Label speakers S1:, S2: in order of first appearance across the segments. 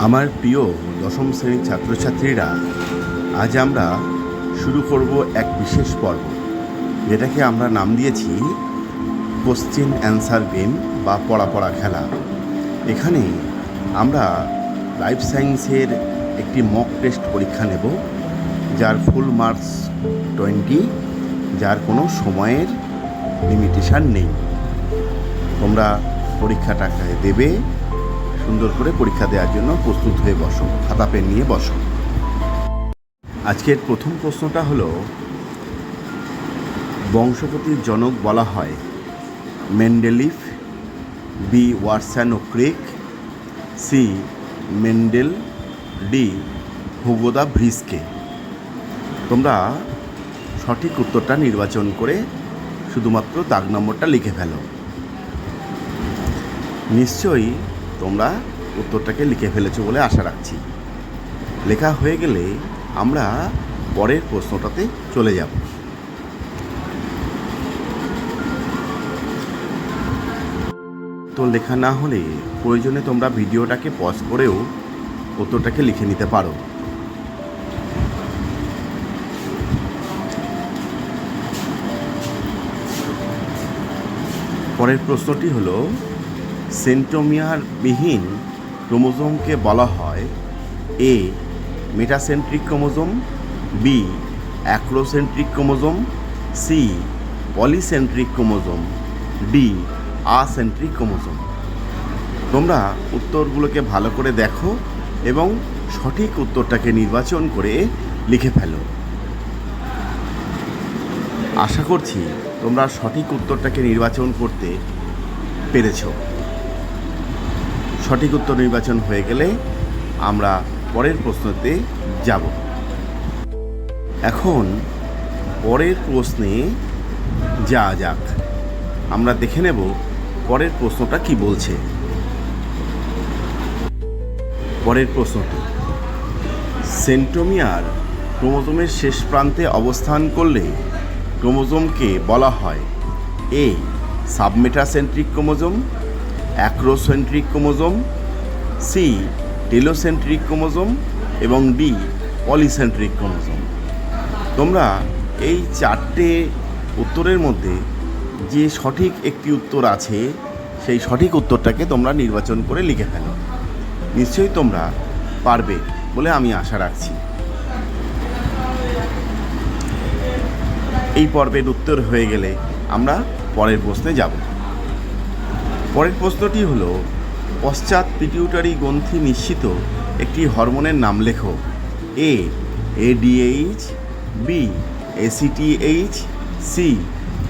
S1: আমার প্রিয় দশম শ্রেণীর ছাত্রছাত্রীরা, আজ আমরা শুরু করব এক বিশেষ পর্ব, যেটাকে আমরা নাম দিয়েছি কোশ্চেন অ্যান্সার গেম বা পড়া খেলা। এখানে আমরা লাইফ সায়েন্সের একটি মক টেস্ট পরীক্ষা নেব, যার ফুল মার্কস 20, যার কোনো সময়ের লিমিটেশান নেই। তোমরা পরীক্ষাটাকে দেবে, সুন্দর করে পরীক্ষা দেওয়ার জন্য প্রস্তুত হয়ে বসো, খাতা পেন নিয়ে বসো। আজকের প্রথম প্রশ্নটা হলো, বংশগতির জনক বলা হয় মেন্ডেলিফ, বি ওয়াটসন ও Crick, C Mendel, D Hugo de ভ্রিসকে। তোমরা সঠিক উত্তরটা নির্বাচন করে শুধুমাত্র দাগ নম্বরটা লিখে ফেলো। নিশ্চয়ই তোমরা উত্তরটাকে লিখে ফেলেছো বলে আশা রাখছি। লেখা হয়ে গেলে আমরা পরের প্রশ্নটাতে চলে যাব। তো লেখা না হলে প্রয়োজনে তোমরা ভিডিওটাকে পজ করেও উত্তরটাকে লিখে নিতে পারো। পরের প্রশ্নটি হলো, সেন্ট্রোমিয়ারবিহীন ক্রোমোজোমকে বলা হয় A metacentric chromosome, B acrocentric chromosome, C polycentric chromosome, D acentric chromosome. তোমরা উত্তরগুলোকে ভালো করে দেখো এবং সঠিক উত্তরটাকে নির্বাচন করে লিখে ফেলো। আশা করছি তোমরা সঠিক উত্তরটাকে নির্বাচন করতে পেরেছ। সঠিক উত্তর নির্বাচন হয়ে গেলে আমরা পরের প্রশ্নতে যাব। এখন পরের প্রশ্নে যাওয়া যাক। আমরা দেখে নেব পরের প্রশ্নটা কি বলছে। পরের প্রশ্নটি, সেন্ট্রোমিয়ার ক্রোমোজোমের শেষ প্রান্তে অবস্থান করলে ক্রোমোজোমকে বলা হয় A submetacentric chromosome, acrocentric chromosome, C telocentric chromosome এবং ডি পলিসেন্ট্রিক ক্রোমোজোম। তোমরা এই চারটে উত্তরের মধ্যে যে সঠিক একটি উত্তর আছে, সেই সঠিক উত্তরটাকে তোমরা নির্বাচন করে লিখে ফেলো। নিশ্চয়ই তোমরা পারবে বলে আমি আশা রাখছি। এই পর্বের উত্তর হয়ে গেলে আমরা পরের প্রশ্নে যাব। পরের প্রশ্নটি হলো, পশ্চাৎ পিটিউটারি গ্রন্থি নিঃসৃত একটি হরমোনের নাম লেখো। A ADH, B ACTH, C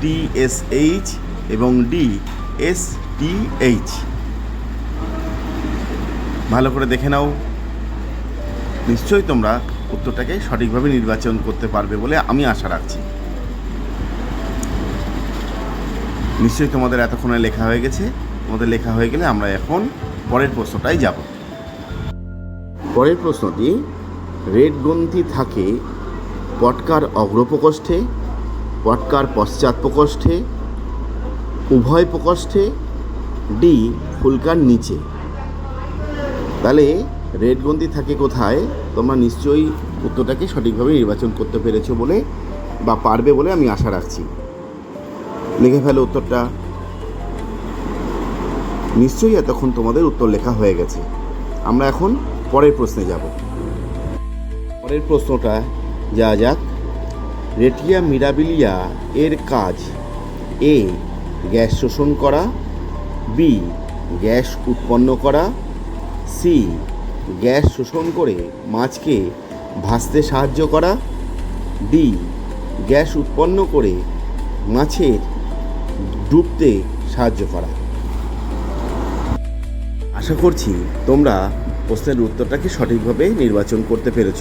S1: TSH এবং ডি এসটিএইচ। ভালো করে দেখে নাও। নিশ্চয়ই তোমরা উত্তরটাকে সঠিকভাবে নির্বাচন করতে পারবে বলে আমি আশা রাখছি। নিশ্চয়ই তোমাদের এতক্ষণে লেখা হয়ে গেছে। তোমাদের লেখা হয়ে গেলে আমরা এখন পরের প্রশ্নটাই যাব। পরের প্রশ্নটি, রেড গ্রন্থি থাকে পটকার অগ্রপ্রকোষ্ঠে, পটকার পশ্চাৎ প্রকোষ্ঠে, উভয় প্রকোষ্ঠে, ডি ফুলকার নিচে। তাহলে রেড গ্রন্থি থাকে কোথায়? তোমরা নিশ্চয়ই উত্তরটাকে সঠিকভাবে নির্বাচন করতে পেরেছো বলে বা পারবে বলে আমি আশা রাখছি। লিখে ফেলো উত্তরটা। নিশ্চয়ই এতক্ষণ তোমাদের উত্তর লেখা হয়ে গেছে। আমরা এখন পরের প্রশ্নে যাব। পরের প্রশ্নটা যা যাক। রেটিয়া মিরাবিলিয়া এর কাজ এ গ্যাস শোষণ করা, বি গ্যাস উৎপন্ন করা, সি গ্যাস শোষণ করে মাছকে ভাসতে সাহায্য করা, ডি গ্যাস উৎপন্ন করে মাছের ডুবতে সাহায্য করা। আশা করছি তোমরা প্রশ্নের উত্তরটাকে সঠিকভাবে নির্বাচন করতে পেরেছ।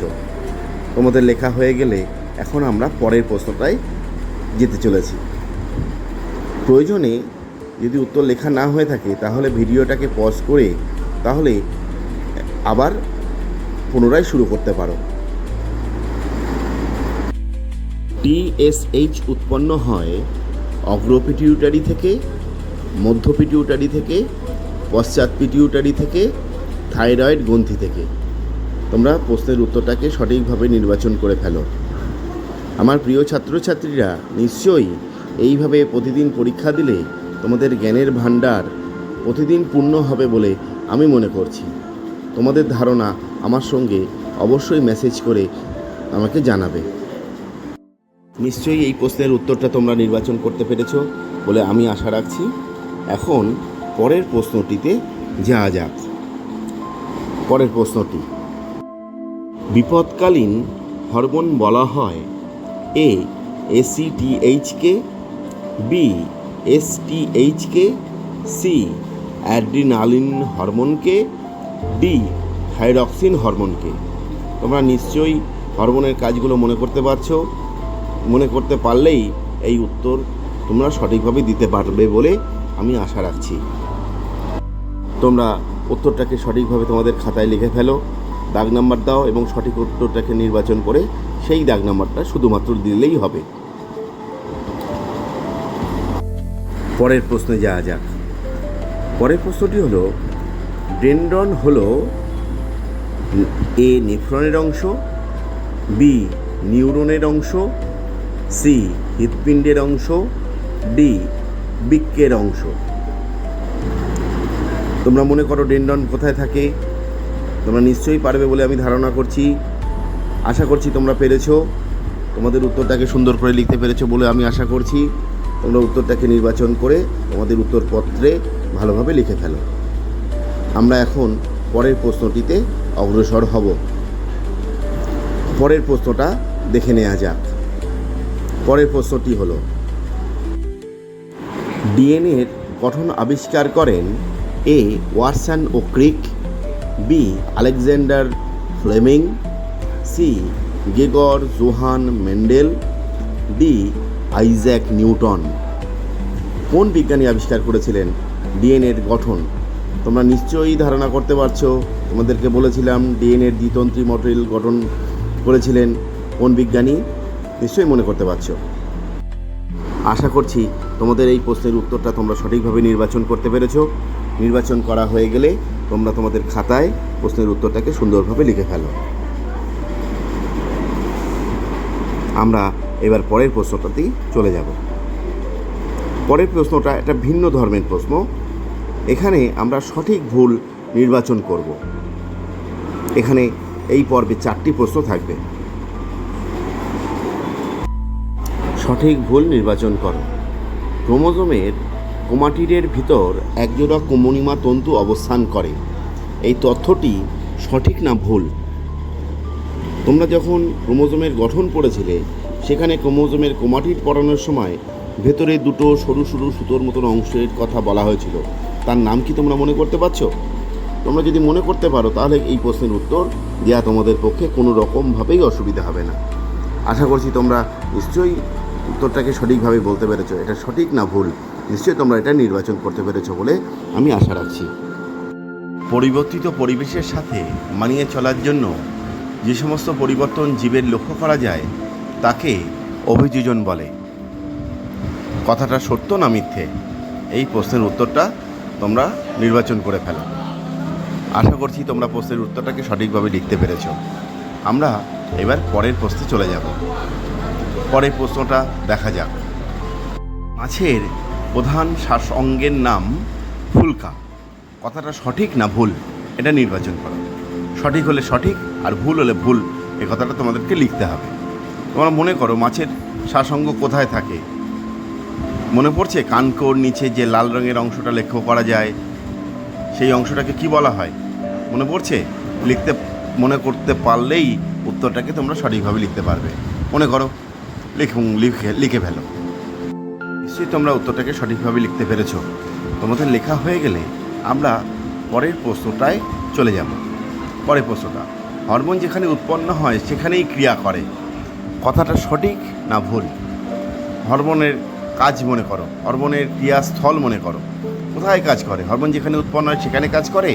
S1: তোমাদের লেখা হয়ে গেলে এখন আমরা পরের প্রশ্নটায় যেতে চলেছি। প্রয়োজনে যদি উত্তর লেখা না হয়ে থাকে তাহলে ভিডিওটাকে পজ করে তাহলে আবার পুনরায় শুরু করতে পারো। টিএসএইচ উৎপন্ন হয় অগ্র পিটিউটারি থেকে, মধ্য পিটিউটারি থেকে, পশ্চাৎ পিটিউটারি থেকে থাইরয়েড গ্রন্থি থেকে। তোমরা প্রশ্নের উত্তরটাকে সঠিকভাবে নির্বাচন করে ফেলো। আমার প্রিয় ছাত্রছাত্রীরা, নিশ্চয়ই এইভাবে প্রতিদিন পরীক্ষা দিলে তোমাদের জ্ঞানের ভাণ্ডার প্রতিদিন পূর্ণ হবে বলে আমি মনে করছি। তোমাদের ধারণা আমার সঙ্গে অবশ্যই মেসেজ করে আমাকে জানাবে। নিশ্চয়ই এই প্রশ্নের উত্তরটা তোমরা নির্বাচন করতে পেরেছ বলে আমি আশা রাখছি। এখন পরের প্রশ্নটিতে যাওয়া যাক। পরের প্রশ্নটি, বিপদকালীন হরমোন বলা হয় এ এসিটিএইচকে, বি এসটিএইচকে, সি অ্যাড্রিনালিন হরমোনকে, ডি থাইরক্সিন হরমোনকে। তোমরা নিশ্চয়ই হরমোনের কাজগুলো মনে করতে পারছো। মনে করতে পারলেই এই উত্তর তোমরা সঠিকভাবে দিতে পারবে বলে আমি আশা রাখছি। তোমরা উত্তরটাকে সঠিকভাবে তোমাদের খাতায় লিখে ফেলো, দাগ নাম্বার দাও এবং সঠিক উত্তরটাকে নির্বাচন করে সেই দাগ নাম্বারটা শুধুমাত্র দিলেই হবে। পরের প্রশ্নে যাওয়া যাক। পরের প্রশ্নটি হলো, ডেনড্রন হলো এ নেফ্রনের অংশ, বি নিউরনের অংশ, সি হৃৎপিণ্ডের অংশ, ডি বৃক্কের অংশ। তোমরা মনে করো ডেনড্রন কোথায় থাকে? তোমরা নিশ্চয়ই পারবে বলে আমি ধারণা করছি। আশা করছি তোমরা পেরেছো। তোমাদের উত্তরটাকে সুন্দর করে লিখতে পেরেছো বলে আমি আশা করছি। তোমরা উত্তরটাকে নির্বাচন করে তোমাদের উত্তরপত্রে ভালোভাবে লিখে ফেলো। আমরা এখন পরের প্রশ্নটিতে অগ্রসর হব। পরের প্রশ্নটা দেখে নেওয়া যাক। পরের প্রশ্নটি হলো, ডিএনএর গঠন আবিষ্কার করেন এ ওয়াটসন ও Crick, B Alexander Fleming, C Gregor Johann Mendel, D Isaac Newton. কোন বিজ্ঞানী আবিষ্কার করেছিলেন ডিএনএর গঠন? তোমরা নিশ্চয়ই ধারণা করতে পারছো। তোমাদেরকে বলেছিলাম ডিএনএর দ্বিতন্ত্রী মডেল গঠন করেছিলেন কোন বিজ্ঞানী? নিশ্চয়ই মনে করতে পারছো। আশা করছি তোমাদের এই প্রশ্নের উত্তরটা তোমরা সঠিকভাবে নির্বাচন করতে পেরেছো। নির্বাচন করা হয়ে গেলে তোমরা তোমাদের খাতায় প্রশ্নের উত্তরটাকে সুন্দরভাবে লিখে ফেলো। আমরা এবার পরের প্রশ্নটাতেই চলে যাব। পরের প্রশ্নটা একটা ভিন্ন ধর্মের প্রশ্ন। এখানে আমরা সঠিক ভুল নির্বাচন করব। এখানে এই পর্বে 4টি প্রশ্ন থাকবে। সঠিক ভুল নির্বাচন করো। ক্রোমোজোমের ক্রোমাটিডের ভিতর একজোড়া কমনীমা তন্তু অবস্থান করে। এই তথ্যটি সঠিক না ভুল? তোমরা যখন ক্রোমোজোমের গঠন পড়েছিলে সেখানে ক্রোমোজোমের ক্রোমাটিড পড়ানোর সময় ভেতরে দুটো সরু সরু সুতোর মতন অংশের কথা বলা হয়েছিল। তার নাম কি তোমরা মনে করতে পারছো? তোমরা যদি মনে করতে পারো তাহলে এই প্রশ্নের উত্তর দেওয়া তোমাদের পক্ষে কোনো রকমভাবেই অসুবিধা হবে না। আশা করছি তোমরা নিশ্চয়ই উত্তরটাকে সঠিকভাবে বলতে পেরেছো। এটা সঠিক না ভুল নিশ্চয়ই তোমরা এটা নির্বাচন করতে পেরেছো বলে আমি আশা রাখছি। পরিবর্তিত পরিবেশের সাথে মানিয়ে চলার জন্য যে সমস্ত পরিবর্তন জীবের লক্ষ্য করা যায় তাকে অভিযোজন বলে। কথাটা সত্য না মিথ্যে? এই প্রশ্নের উত্তরটা তোমরা নির্বাচন করে ফেলো। আশা করছি তোমরা প্রশ্নের উত্তরটাকে সঠিকভাবে লিখতে পেরেছো। আমরা এবার পরের প্রশ্নে চলে যাব। পরের প্রশ্নটা দেখা যাক। মাছের প্রধান শ্বাস অঙ্গের নাম ফুলকা। কথাটা সঠিক না ভুল? এটা নির্বাচন করো। সঠিক হলে সঠিক আর ভুল হলে ভুল। এই কথাটা তোমাদেরকে লিখতে হবে। তোমরা মনে করো মাছের শ্বাসঅঙ্গ কোথায় থাকে? মনে পড়ছে কানকোর নিচে যে লাল রঙের অংশটা লক্ষ্য করা যায় সেই অংশটাকে কি বলা হয়? মনে পড়ছে? মনে করতে পারলেই উত্তরটাকে তোমরা সঠিকভাবে লিখতে পারবে। মনে করো, লিখে ফেলো। নিশ্চয়ই তোমরা উত্তরটাকে সঠিকভাবে লিখতে পেরেছ। তোমাদের লেখা হয়ে গেলে আমরা পরের প্রশ্নটায় চলে যাব। পরের প্রশ্নটা, হরমোন যেখানে উৎপন্ন হয় সেখানেই ক্রিয়া করে। কথাটা সঠিক না ভুল? হরমোনের কাজ মনে করো, হরমোনের ক্রিয়াস্থল মনে করো। কোথায় কাজ করে? হরমোন যেখানে উৎপন্ন হয় সেখানে কাজ করে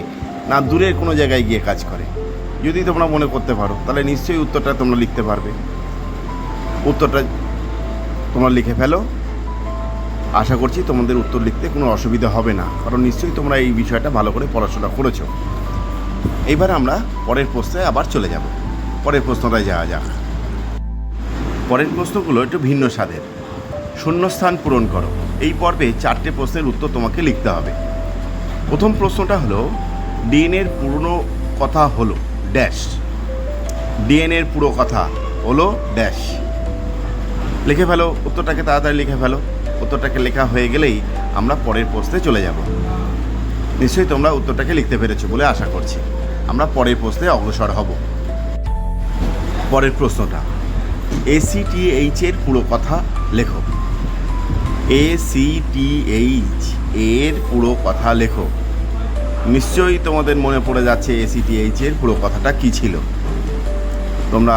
S1: না দূরের কোনো জায়গায় গিয়ে কাজ করে? যদি তোমরা মনে করতে পারো তাহলে নিশ্চয়ই উত্তরটা তোমরা লিখতে পারবে। উত্তরটা তোমরা লিখে ফেলো। আশা করছি তোমাদের উত্তর লিখতে কোনো অসুবিধা হবে না, কারণ নিশ্চয়ই তোমরা এই বিষয়টা ভালো করে পড়াশোনা করেছো। এইবার আমরা পরের প্রশ্নে আবার চলে যাব। পরের প্রশ্নটায় যাওয়া যাক। পরের প্রশ্নগুলো একটু ভিন্ন স্বাদের। শূন্যস্থান পূরণ করো। এই পর্বে 4টে প্রশ্নের উত্তর তোমাকে লিখতে হবে। প্রথম প্রশ্নটা হলো, ডিএনএর পুরনো কথা হলো ড্যাশ। ডিএনএর পুরো কথা হলো ড্যাশ। লিখে ফেলো উত্তরটাকে, তাড়াতাড়ি লিখে ফেলো। উত্তরটাকে লেখা হয়ে গেলেই আমরা পরের প্রশ্নে চলে যাব। নিশ্চয়ই তোমরা উত্তরটাকে লিখতে পেরেছো বলে আশা করছি। আমরা পরের প্রশ্নে অগ্রসর হব। পরের প্রশ্নটা, ACTH এর পুরো কথা লেখো। ACTH এর পুরো কথা লেখো। নিশ্চয়ই তোমাদের মনে পড়ে যাচ্ছে ACTH এর পুরো কথাটা কী ছিল। তোমরা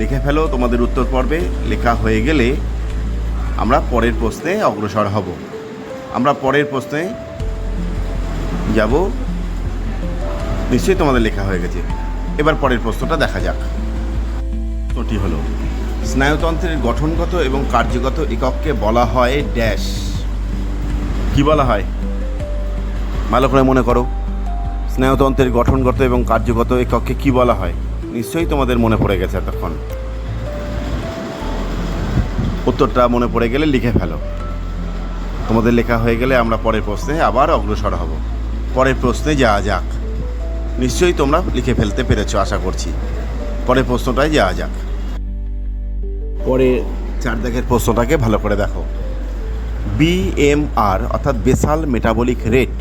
S1: লিখে ফেলো তোমাদের উত্তর পর্বে। লেখা হয়ে গেলে আমরা পরের প্রশ্নে অগ্রসর হব। আমরা পরের প্রশ্নে যাব। নিশ্চয়ই তোমাদের লেখা হয়ে গেছে। এবার পরের প্রশ্নটা দেখা যাক। প্রশ্নটি হলো, স্নায়ুতন্ত্রের গঠনগত এবং কার্যগত একককে বলা হয় ড্যাশ। কি বলা হয়? ভালো করে মনে করো। স্নায়ুতন্ত্রের গঠনগত এবং কার্যগত একককে কি বলা হয়? নিশ্চয়ই তোমাদের মনে পড়ে গেছে এতক্ষণ। উত্তরটা মনে পড়ে গেলে লিখে ফেলো। তোমাদের লেখা হয়ে গেলে আমরা পরের প্রশ্নে আবার অগ্রসর হব। পরের প্রশ্নে যাওয়া যাক। নিশ্চয়ই তোমরা লিখে ফেলতে পেরেছো আশা করছি। পরের প্রশ্নটায় যাওয়া যাক। পরে 4 দাগের প্রশ্নটাকে ভালো করে দেখো। BMR অর্থাৎ বেসাল মেটাবলিক রেট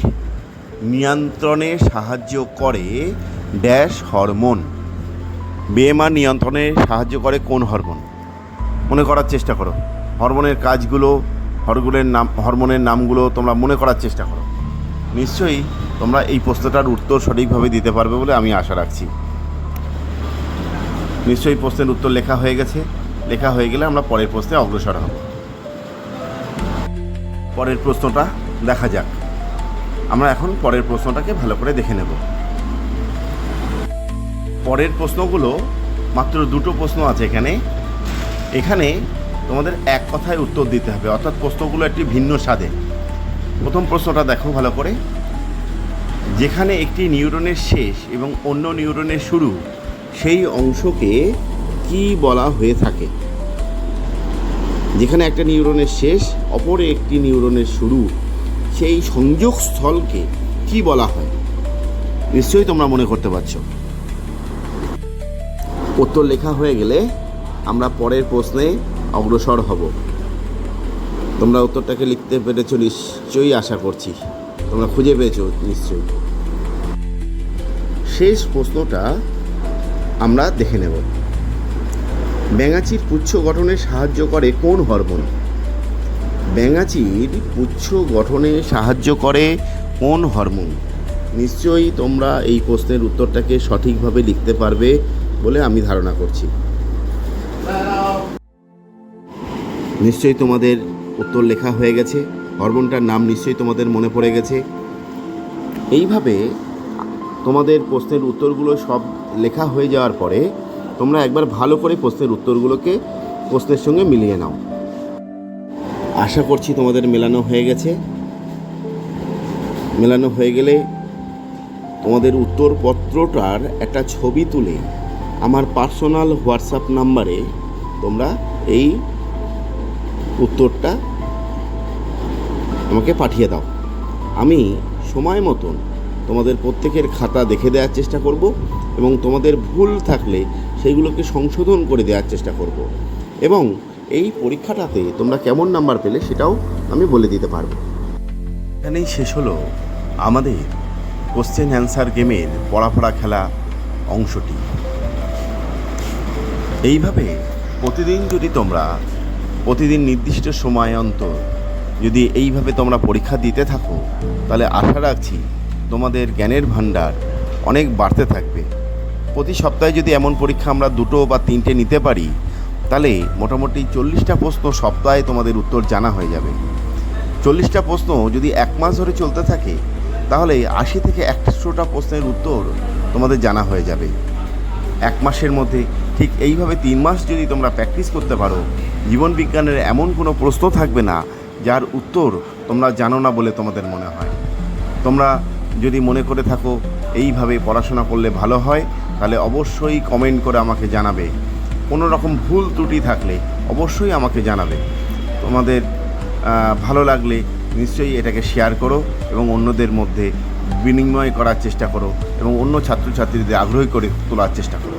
S1: নিয়ন্ত্রণে সাহায্য করে ড্যাশ হরমোন। BMR নিয়ন্ত্রণে সাহায্য করে কোন হরমোন? মনে করার চেষ্টা করো। হরমোনের কাজগুলো, হরমোনের নামগুলো তোমরা মনে করার চেষ্টা করো। নিশ্চয়ই তোমরা এই প্রশ্নটার উত্তর সঠিকভাবে দিতে পারবে বলে আমি আশা রাখছি। নিশ্চয়ই প্রশ্নের উত্তর লেখা হয়ে গেছে। লেখা হয়ে গেলে আমরা পরের প্রশ্নে অগ্রসর হব। পরের প্রশ্নটা দেখা যাক। আমরা এখন পরের প্রশ্নটাকে ভালো করে দেখে নেব। পরের প্রশ্নগুলো মাত্র 2টো প্রশ্ন আছে এখানে তোমাদের এক কথায় উত্তর দিতে হবে, অর্থাৎ প্রশ্নগুলো একটি ভিন্ন স্বাদে। প্রথম প্রশ্নটা দেখো ভালো করে। যেখানে একটি নিউরনের শেষ এবং অন্য নিউরনের শুরু, সেই অংশকে কি বলা হয়ে থাকে? যেখানে একটা নিউরনের শেষ, অপর একটি নিউরনের শুরু, সেই সংযোগস্থলকে কি বলা হয়? নিশ্চয়ই তোমরা মনে করতে পারছো। উত্তর লেখা হয়ে গেলে আমরা পরের প্রশ্নে অগ্রসর হব। তোমরা উত্তরটাকে লিখতে পেরেছো নিশ্চয়ই আশা করছি। তোমরা খুঁজে পেয়েছো নিশ্চয়ই। শেষ প্রশ্নটা আমরা দেখে নেব। ব্যাঙাচির পুচ্ছ গঠনে সাহায্য করে কোন হরমোন? ব্যাঙাচির পুচ্ছ গঠনে সাহায্য করে কোন হরমোন? নিশ্চয়ই তোমরা এই প্রশ্নের উত্তরটাকে সঠিকভাবে লিখতে পারবে বলে আমি ধারণা করছি। নিশ্চয়ই তোমাদের উত্তর লেখা হয়ে গেছে। হরমোনটার নাম নিশ্চয়ই তোমাদের মনে পড়ে গেছে। এইভাবে তোমাদের প্রশ্নের উত্তরগুলো সব লেখা হয়ে যাওয়ার পরে তোমরা একবার ভালো করে প্রশ্নের উত্তরগুলোকে প্রশ্নের সঙ্গে মিলিয়ে নাও। আশা করছি তোমাদের মেলানো হয়ে গেছে। মেলানো হয়ে গেলে তোমাদের উত্তরপত্রটার একটা ছবি তুলে আমার পার্সোনাল হোয়াটসঅ্যাপ নাম্বারে তোমরা এই উত্তরটা আমাকে পাঠিয়ে দাও। আমি সময় মতন তোমাদের প্রত্যেকের খাতা দেখে দেওয়ার চেষ্টা করব এবং তোমাদের ভুল থাকলে সেইগুলোকে সংশোধন করে দেওয়ার চেষ্টা করব এবং এই পরীক্ষাটাতে তোমরা কেমন নাম্বার পেলে সেটাও আমি বলে দিতে পারবো। এখানেই শেষ হলো আমাদের কোশ্চেন অ্যান্সার গেমের পড়া খেলা অংশটি। এইভাবে প্রতিদিন যদি তোমরা প্রতিদিন নির্দিষ্ট সময় অন্তর যদি এইভাবে তোমরা পরীক্ষা দিতে থাকো, তাহলে আশা রাখছি তোমাদের জ্ঞানের ভাণ্ডার অনেক বাড়তে থাকবে। প্রতি সপ্তাহে যদি এমন পরীক্ষা আমরা 2টো বা 3টে নিতে পারি, তাহলে মোটামুটি 40টা প্রশ্ন সপ্তাহে তোমাদের উত্তর জানা হয়ে যাবে। 40টা প্রশ্ন যদি 1 মাস ধরে চলতে থাকে, তাহলে 80 থেকে 100টা প্রশ্নের উত্তর তোমাদের জানা হয়ে যাবে 1 মাসের মধ্যে। ঠিক এইভাবে 3 মাস যদি তোমরা প্র্যাকটিস করতে পারো, জীবন বিজ্ঞানের এমন কোনো প্রশ্ন থাকবে না যার উত্তর তোমরা জানো না বলে তোমাদের মনে হয়। তোমরা যদি মনে করে থাকো এইভাবে পড়াশোনা করলে ভালো হয়, তাহলে অবশ্যই কমেন্ট করে আমাকে জানাবে। কোনো রকম ভুল ত্রুটি থাকলে অবশ্যই আমাকে জানাবে। তোমাদের ভালো লাগলে নিশ্চয়ই এটাকে শেয়ার করো এবং অন্যদের মধ্যে বিনিময় করার চেষ্টা করো এবং অন্য ছাত্রছাত্রীদের আগ্রহী করে তোলার চেষ্টা করো।